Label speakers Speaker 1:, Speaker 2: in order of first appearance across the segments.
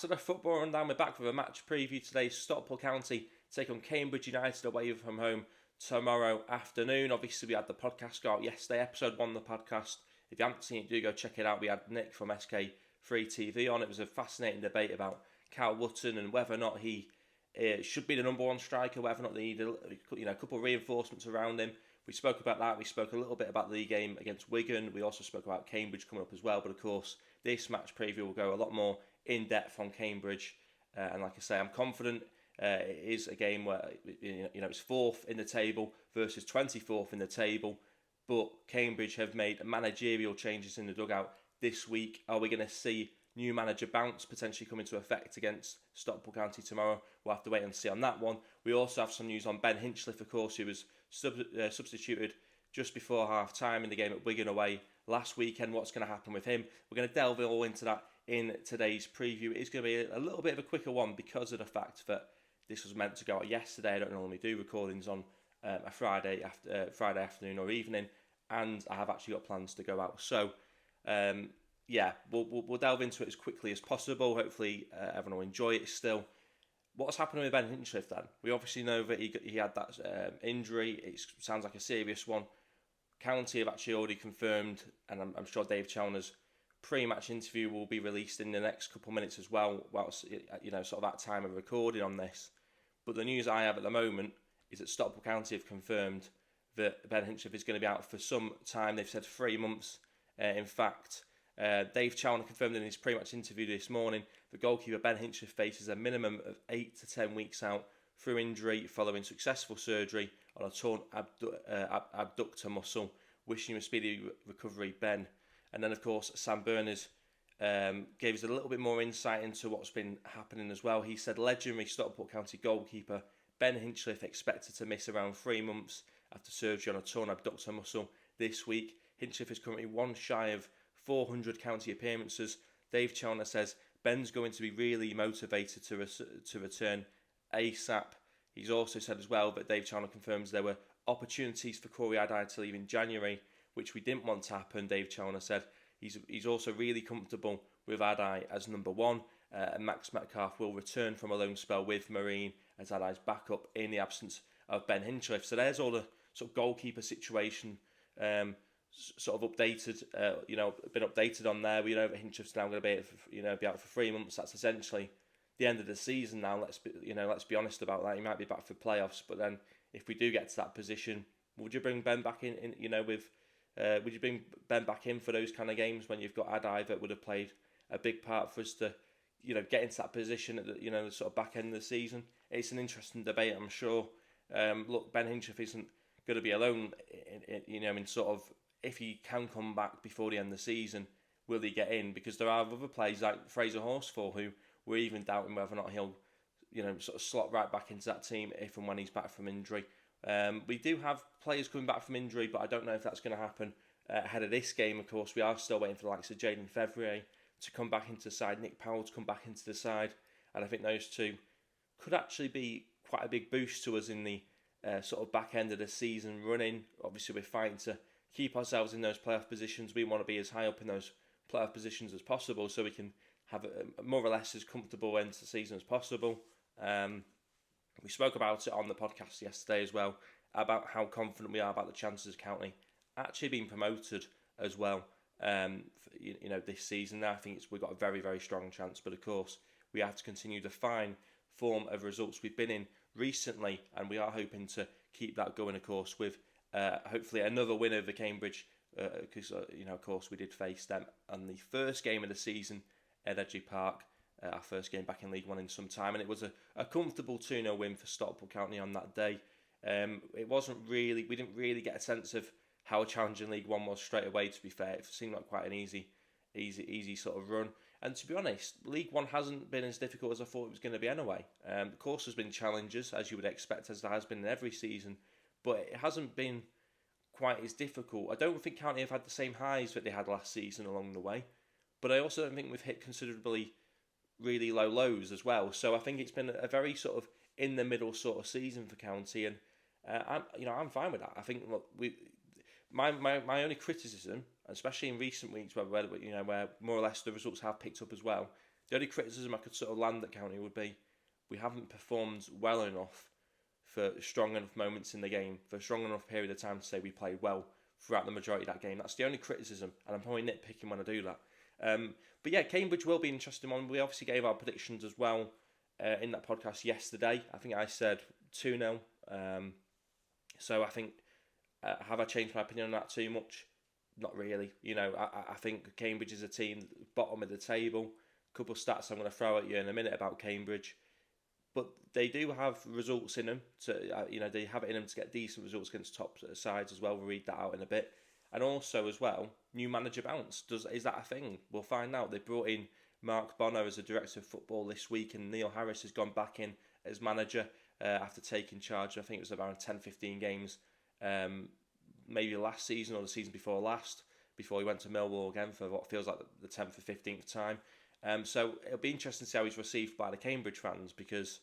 Speaker 1: Back to the football rundown. We're back with a match preview today. Stockport County take on Cambridge United away from home tomorrow afternoon. Obviously, we had the podcast go out yesterday, episode 1 of the podcast. If you haven't seen it, do go check it out. We had Nick from SK3 TV on. It was a fascinating debate about Cal Wootton and whether or not he should be the number one striker, whether or not they need a couple of reinforcements around him. We spoke about that. We spoke a little bit about the game against Wigan. We also spoke about Cambridge coming up as well. But of course, this match preview will go a lot more in depth on Cambridge. And like I say, I'm confident it is a game where it's 4th in the table versus 24th in the table. But Cambridge have made managerial changes in the dugout this week. Are we going to see new manager bounce potentially come into effect against Stockport County tomorrow? We'll have to wait and see on that one. We also have some news on Ben Hinchliffe, of course, who was substituted just before half time in the game at Wigan away last weekend. What's going to happen with him? We're going to delve all into that in today's preview. It's going to be a little bit of a quicker one because of the fact that this was meant to go out yesterday. I don't normally do recordings on a Friday afternoon or evening, and I have actually got plans to go out. So we'll delve into it as quickly as possible. Hopefully everyone will enjoy it still. What's happening with Ben Hinchliffe then? We obviously know that he had that injury. It sounds like a serious one. County have actually already confirmed, and I'm sure Dave Challoner's pre-match interview will be released in the next couple of minutes as well, whilst sort of that time of recording on this. But the news I have at the moment is that Stockport County have confirmed that Ben Hinchliffe is going to be out for some time. They've said 3 months. In fact, Dave Challoner confirmed in his pre-match interview this morning that goalkeeper Ben Hinchliffe faces a minimum of 8 to 10 weeks out through injury following successful surgery on a torn abductor muscle. Wishing him a speedy recovery, Ben. And then, of course, Sam Berners gave us a little bit more insight into what's been happening as well. He said legendary Stockport County goalkeeper Ben Hinchliffe expected to miss around 3 months after surgery on a torn abductor muscle this week. Hinchliffe is currently one shy of 400 county appearances. Dave Challoner says Ben's going to be really motivated to return ASAP. He's also said as well that Dave Challoner confirms there were opportunities for Corey Addai to leave in January, which we didn't want to happen. Dave Challoner said he's also really comfortable with Addai as number one, and Max Metcalf will return from a loan spell with Marine as Addai's backup in the absence of Ben Hinchliffe. So there's all the sort of goalkeeper situation sort of updated, been updated on there. We know that Hinchliffe's now going to be out for 3 months. That's essentially the end of the season now. Let's be honest about that. He might be back for playoffs, but then if we do get to that position, would you bring Ben back in? Would you bring Ben back in for those kind of games when you've got Addai that would have played a big part for us to, get into that position at the sort of back end of the season? It's an interesting debate, I'm sure. Look, Ben Hinchliffe isn't going to be alone. In sort of, if he can come back before the end of the season, will he get in? Because there are other players like Fraser Horsfall who we're even doubting whether or not he'll, sort of slot right back into that team if and when he's back from injury. We do have players coming back from injury, but I don't know if that's going to happen ahead of this game. Of course, we are still waiting for the likes of Jaden Fevrier to come back into the side, Nick Powell to come back into the side, and I think those two could actually be quite a big boost to us in the sort of back end of the season running. Obviously, we're fighting to keep ourselves in those playoff positions. We want to be as high up in those playoff positions as possible so we can have a more or less as comfortable end to the season as possible. We spoke about it on the podcast yesterday as well, about how confident we are about the chances of County actually being promoted as well. This season, I think we've got a very, very strong chance. But of course, we have to continue the fine form of results we've been in recently, and we are hoping to keep that going. Of course, with hopefully another win over Cambridge, because of course we did face them on the first game of the season at Edgley Park. Our first game back in League One in some time, and it was a comfortable 2-0 win for Stockport County on that day. We didn't really get a sense of how challenging League One was straight away, to be fair. It seemed like quite an easy sort of run. And to be honest, League One hasn't been as difficult as I thought it was going to be anyway. Of course, there's been challenges, as you would expect, as there has been in every season, but it hasn't been quite as difficult. I don't think County have had the same highs that they had last season along the way, but I also don't think we've hit considerably really low lows as well. So I think it's been a very sort of in the middle sort of season for County, and I'm fine with that. I think my only criticism, especially in recent weeks where more or less the results have picked up as well, The only criticism I could sort of land at County would be we haven't performed well enough for strong enough moments in the game, for a strong enough period of time to say we played well throughout the majority of that game. That's the only criticism, and I'm probably nitpicking when I do that. But yeah, Cambridge will be an interesting one. We obviously gave our predictions as well in that podcast yesterday. I think I said 2-0. So I think, have I changed my opinion on that too much? Not really. I think Cambridge is a team bottom of the table. A couple of stats I'm going to throw at you in a minute about Cambridge. But they do have results in them. They have it in them to get decent results against top sides as well. We'll read that out in a bit. And also as well, new manager bounce. Is that a thing? We'll find out. They brought in Mark Bonner as a director of football this week, and Neil Harris has gone back in as manager after taking charge. I think it was around 10-15 games, maybe last season or the season before last, before he went to Millwall again for what feels like the 10th or 15th time. So it'll be interesting to see how he's received by the Cambridge fans, because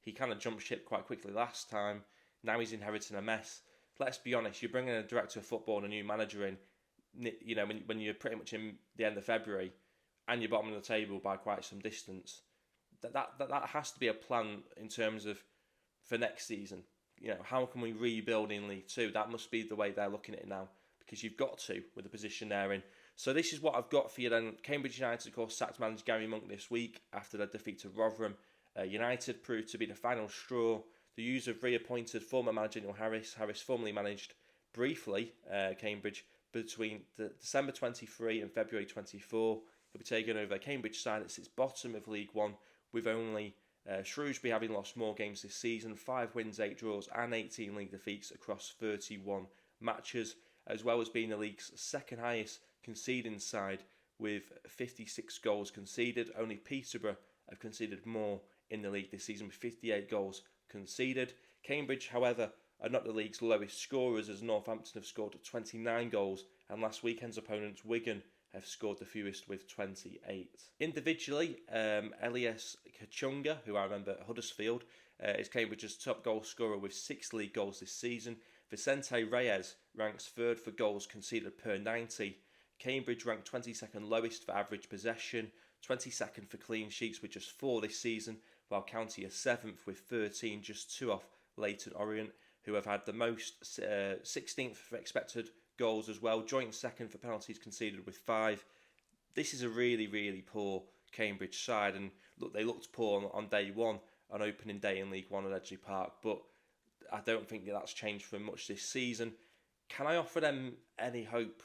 Speaker 1: he kind of jumped ship quite quickly last time. Now he's inheriting a mess. Let's be honest, you're bringing a director of football and a new manager in, when you're pretty much in the end of February and you're bottom of the table by quite some distance. That has to be a plan in terms of for next season. How can we rebuild in League Two? That must be the way they're looking at it now, because you've got to with the position they're in. So this is what I've got for you then. Cambridge United, of course, sacked manager Gary Monk this week after their defeat to Rotherham. United proved to be the final straw. The use of reappointed former manager Neil Harris. Harris formerly managed briefly Cambridge between December 23 and February 24. He'll be taking over Cambridge side that sits bottom of League One, with only Shrewsbury having lost more games this season, 5 wins, 8 draws and 18 league defeats across 31 matches, as well as being the league's second highest conceding side with 56 goals conceded. Only Peterborough have conceded more in the league this season with 58 goals conceded. Cambridge, however, are not the league's lowest scorers, as Northampton have scored 29 goals, and last weekend's opponents, Wigan, have scored the fewest with 28. Individually, Elias Kachunga, who I remember at Huddersfield, is Cambridge's top goal scorer with 6 league goals this season. Vicente Reyes ranks 3rd for goals conceded per 90. Cambridge ranked 22nd lowest for average possession, 22nd for clean sheets with just 4 this season, while County are 7th with 13, just 2 off Leyton Orient, who have had the most, 16th for expected goals as well, joint 2nd for penalties conceded with 5. This is a really, really poor Cambridge side, and look, they looked poor on day one, on opening day in League One at Edgley Park, but I don't think that's changed for much this season. Can I offer them any hope?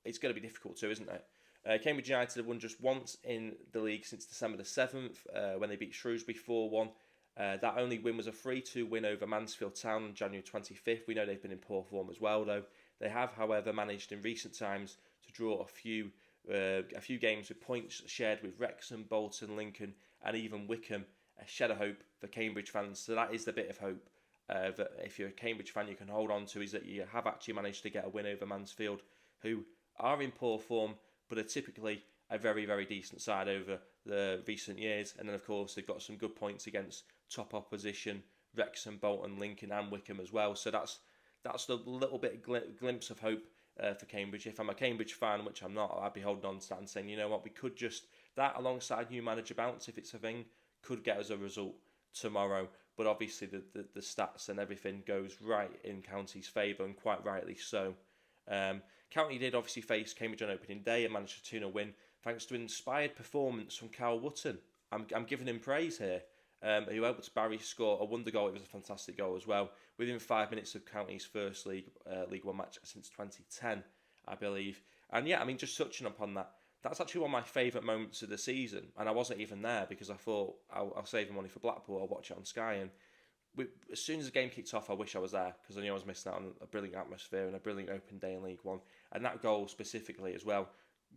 Speaker 1: It's going to be difficult too, isn't it? Cambridge United have won just once in the league since December the 7th, when they beat Shrewsbury 4-1. That only win was a 3-2 win over Mansfield Town on January 25th. We know they've been in poor form as well, though. They have, however, managed in recent times to draw a few games with points shared with Wrexham, Bolton, Lincoln, and even Wickham. A shed of hope for Cambridge fans. So that is the bit of hope that if you're a Cambridge fan you can hold on to, is that you have actually managed to get a win over Mansfield, who are in poor form but are typically a very, very decent side over the recent years. And then, of course, they've got some good points against top opposition, Wrexham, Bolton, Lincoln and Wickham as well. So that's the little bit glimpse of hope for Cambridge. If I'm a Cambridge fan, which I'm not, I'd be holding on to that and saying, you know what, we could just, that alongside new manager bounce, if it's a thing, could get us a result tomorrow. But obviously the stats and everything goes right in County's favour, and quite rightly so. County did obviously face Cambridge on opening day and managed a 2-0 win thanks to an inspired performance from Carl Wotton. I'm giving him praise here. Who was able to Barry score a wonder goal. It was a fantastic goal as well, within 5 minutes of County's first League One match since 2010, I believe. And yeah, I mean, just touching upon that, that's actually one of my favourite moments of the season. And I wasn't even there because I thought I'll save the money for Blackpool. I'll watch it on Sky. And as soon as the game kicked off, I wish I was there, because I knew I was missing out on a brilliant atmosphere and a brilliant open day in League One. And that goal specifically as well.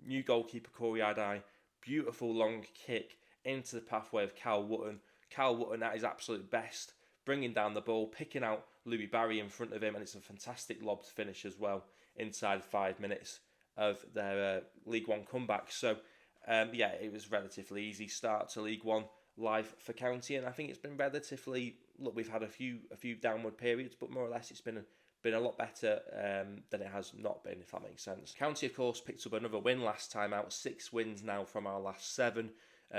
Speaker 1: New goalkeeper Corey Adai, beautiful long kick into the pathway of Carl Wotton. Carl Wotton at his absolute best, bringing down the ball, picking out Louis Barry in front of him, and it's a fantastic lobbed finish as well inside 5 minutes of their League One comeback. So, yeah, it was relatively easy start to League One life for County, and I think it's been relatively, look, we've had a few downward periods, but more or less it's been a lot better than it has not been, if that makes sense. County, of course, picked up another win last time out, 6 wins now from our last 7.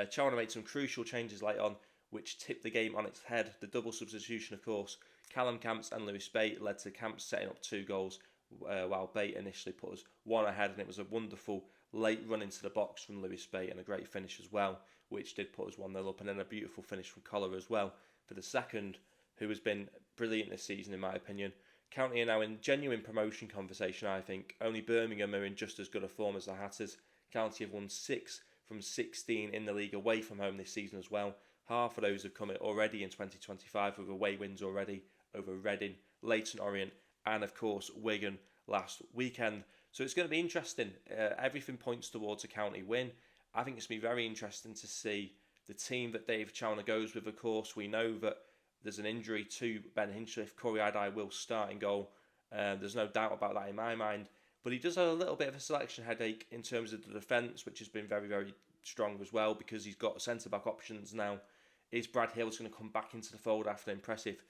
Speaker 1: Chalmers made some crucial changes late on, which tipped the game on its head. The double substitution, of course, Callum Camps and Lewis Bate, led to Camps setting up 2 goals, while Bate initially put us 1 ahead, and it was a wonderful late run into the box from Lewis Bate and a great finish as well, which did put us 1-0 up, and then a beautiful finish from Collar as well for the second, who has been brilliant this season in my opinion. County are now in genuine promotion conversation, I think. Only Birmingham are in just as good a form as the Hatters. County have won 6 from 16 in the league away from home this season as well. Half of those have come already in 2025 with away wins already over Reading, Leyton Orient and of course Wigan last weekend. So it's going to be interesting. Everything points towards a County win. I think it's going to be very interesting to see the team that Dave Chalmers goes with. Of course, we know that there's an injury to Ben Hinchliffe. Corey Adai will start in goal. There's no doubt about that in my mind. But he does have a little bit of a selection headache in terms of the defence, which has been very, very strong as well, because he's got centre-back options now. Is Brad Hill's going to come back into the fold after an impressive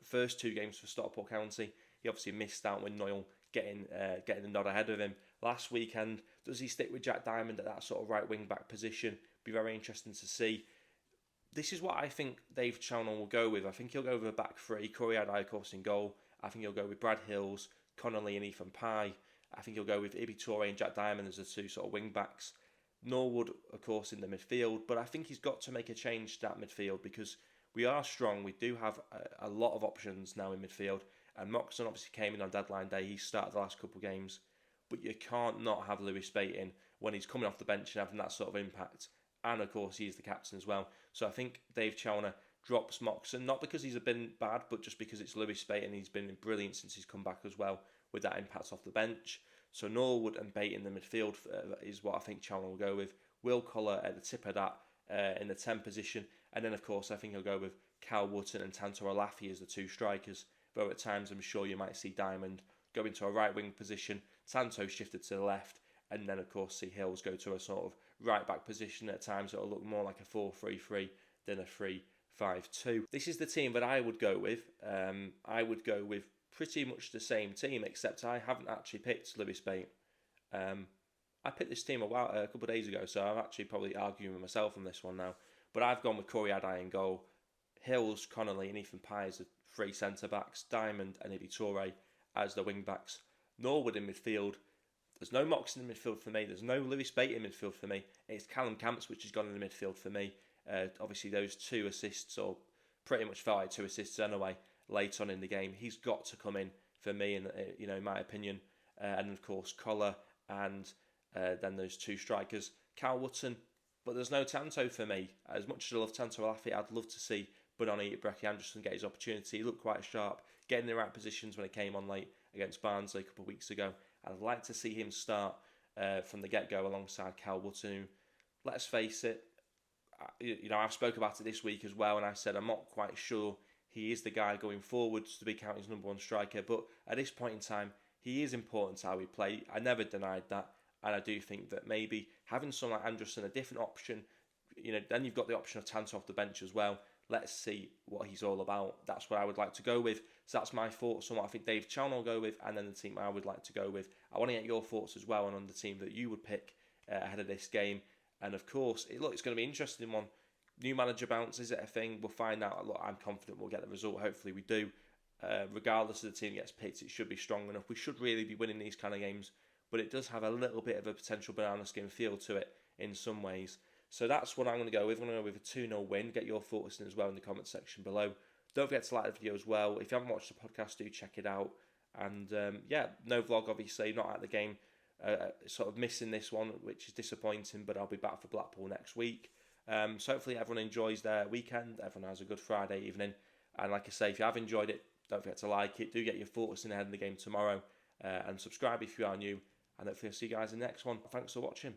Speaker 1: first 2 games for Stockport County? He obviously missed out with Noyle getting the nod ahead of him last weekend. Does he stick with Jack Diamond at that sort of right wing back position? Be very interesting to see. This is what I think Dave Chalmers will go with. I think he'll go with a back 3. Corey Adai, of course, in goal. I think he'll go with Brad Hills, Connolly and Ethan Pye. I think he'll go with Ibi Toure and Jack Diamond as the 2 sort of wing backs. Norwood, of course, in the midfield. But I think he's got to make a change to that midfield because we are strong. We do have a lot of options now in midfield. And Moxon obviously came in on deadline day. He started the last couple of games. But you can't not have Lewis Bate in when he's coming off the bench and having that sort of impact. And of course, he's the captain as well. So I think Dave Chalmers drops Moxon, not because he's been bad, but just because it's Lewis Bate and he's been brilliant since he's come back as well with that impact off the bench. So Norwood and Bate in the midfield is what I think Chalmers will go with. Will Collar at the tip of that in the 10 position. And then, of course, I think he'll go with Cal Wootton and Tanto Alafi as the 2 strikers. Though at times I'm sure you might see Diamond go into a right wing position, Tanto shifted to the left, and then, of course, see Hills go to a sort of right back position. At times it'll look more like a 4-3-3 than a 3-5-2. This is the team that I would go with. I would go with pretty much the same team, except I haven't actually picked Lewis Bate. I picked this team a couple of days ago, so I'm actually probably arguing with myself on this one now. But I've gone with Corey Adai in goal, Hills, Connolly and Ethan Pye as the 3 centre-backs, Diamond and Ibi Toure as the wing-backs, Norwood in midfield. There's no Moxon in midfield for me. There's no Lewis Bate in midfield for me. It's Callum Camps which has gone in the midfield for me. Obviously those 2 assists, or pretty much felt like 2 assists anyway, late on in the game. He's got to come in for me, in my opinion. And of course Collar and then those 2 strikers, Cal Wootton. But there's no Tanto for me. As much as I love Tanto Alafi, I'd love to see Benoni Brecky Anderson get his opportunity. He looked quite sharp, getting in the right positions when he came on late against Barnsley a couple of weeks ago. I'd like to see him start from the get-go alongside Cal Wootton. Let's face it, I've spoke about it this week as well, and I said I'm not quite sure he is the guy going forwards to be County's number 1 striker, but at this point in time, he is important to how we play. I never denied that, and I do think that maybe having someone like Anderson, a different option, then you've got the option of Tanto off the bench as well. Let's see what he's all about. That's what I would like to go with. So that's my thoughts on what I think Dave Chalmers will go with, and then the team I would like to go with. I want to get your thoughts as well on the team that you would pick ahead of this game. And of course, it's going to be an interesting one. New manager bounce, is it a thing? We'll find out. Look, I'm confident we'll get the result. Hopefully we do. Regardless of the team gets picked, it should be strong enough. We should really be winning these kind of games. But it does have a little bit of a potential banana skin feel to it in some ways. So that's what I'm going to go with. I'm going to go with a 2-0 win. Get your thoughts in as well in the comment section below. Don't forget to like the video as well. If you haven't watched the podcast, do check it out. And no vlog obviously, not at the game. Sort of missing this one, which is disappointing, but I'll be back for Blackpool next week. So hopefully everyone enjoys their weekend. Everyone has a good Friday evening. And like I say, if you have enjoyed it, don't forget to like it. Do get your thoughts in ahead of the game tomorrow. And subscribe if you are new. And hopefully I'll see you guys in the next one. Thanks for watching.